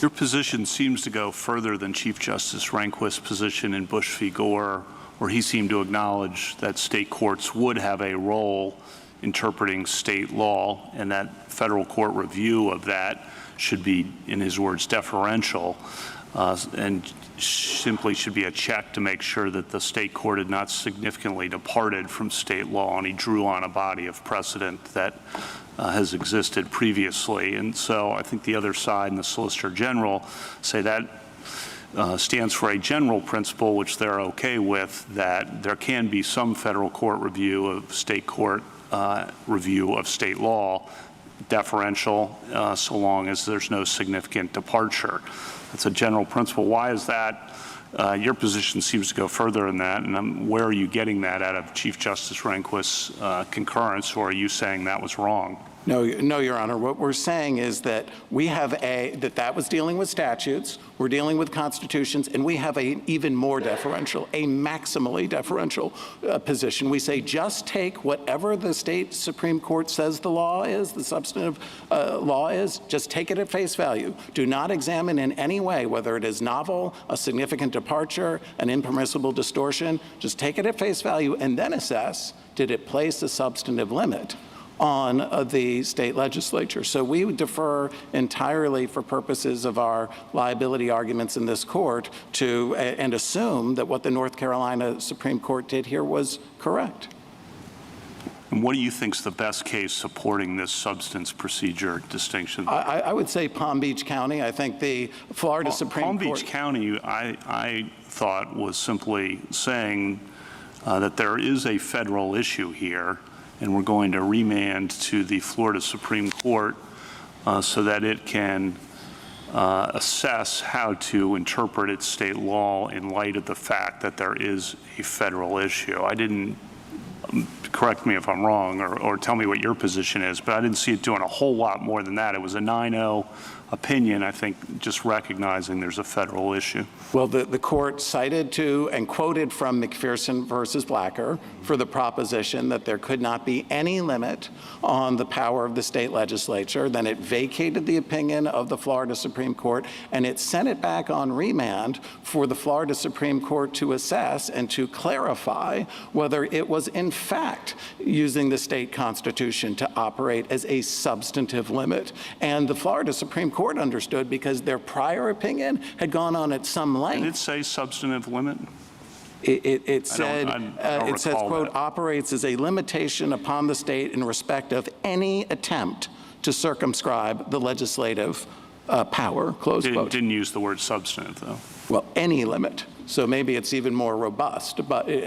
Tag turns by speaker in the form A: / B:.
A: Your position seems to go further than Chief Justice Rehnquist's position in Bush v. Gore, where he seemed to acknowledge that state courts would have a role interpreting state law, and that federal court review of that should be, in his words, deferential, and simply should be a check to make sure that the state court had not significantly departed from state law, and he drew on a body of precedent that has existed previously. And so I think the other side and the Solicitor General say that stands for a general principle, which they're okay with, that there can be some federal court review of state court review of state law, deferential, so long as there's no significant departure. That's a general principle. Why is that? Your position seems to go further than that, and where are you getting that out of Chief Justice Rehnquist's concurrence, or are you saying that was wrong?
B: No, Your Honor. What we're saying is that we have that was dealing with statutes, we're dealing with constitutions, and we have an even more deferential, a maximally deferential position. We say just take whatever the state Supreme Court says the law is, the substantive law is, just take it at face value. Do not examine in any way whether it is novel, a significant departure, an impermissible distortion. Just take it at face value and then assess, did it place a substantive limit on the state legislature? So we would defer entirely for purposes of our liability arguments in this court to and assume that what the North Carolina Supreme Court did here was correct.
A: And what do you think is the best case supporting this substance procedure distinction?
B: I would say Palm Beach County. I think the Florida Supreme Court.
A: Palm Beach County, I thought, was simply saying that there is a federal issue here, and we're going to remand to the Florida Supreme Court so that it can assess how to interpret its state law in light of the fact that there is a federal issue. I didn't, correct me if I'm wrong, or tell me what your position is, but I didn't see it doing a whole lot more than that. It was a 9-0 opinion, I think, just recognizing there's a federal issue.
B: Well, the court cited to and quoted from McPherson versus Blacker for the proposition that there could not be any limit on the power of the state legislature. Then it vacated the opinion of the Florida Supreme Court, and it sent it back on remand for the Florida Supreme Court to assess and to clarify whether it was in fact using the state constitution to operate as a substantive limit. And the Florida Supreme Court understood, because their prior opinion had gone on at some length.
A: Did it say substantive limit?
B: It said, it says, quote,
A: that
B: operates as a limitation upon the state in respect of any attempt to circumscribe the legislative power, close quote.
A: It didn't use the word substantive, though.
B: Well, any limit. So maybe it's even more robust, but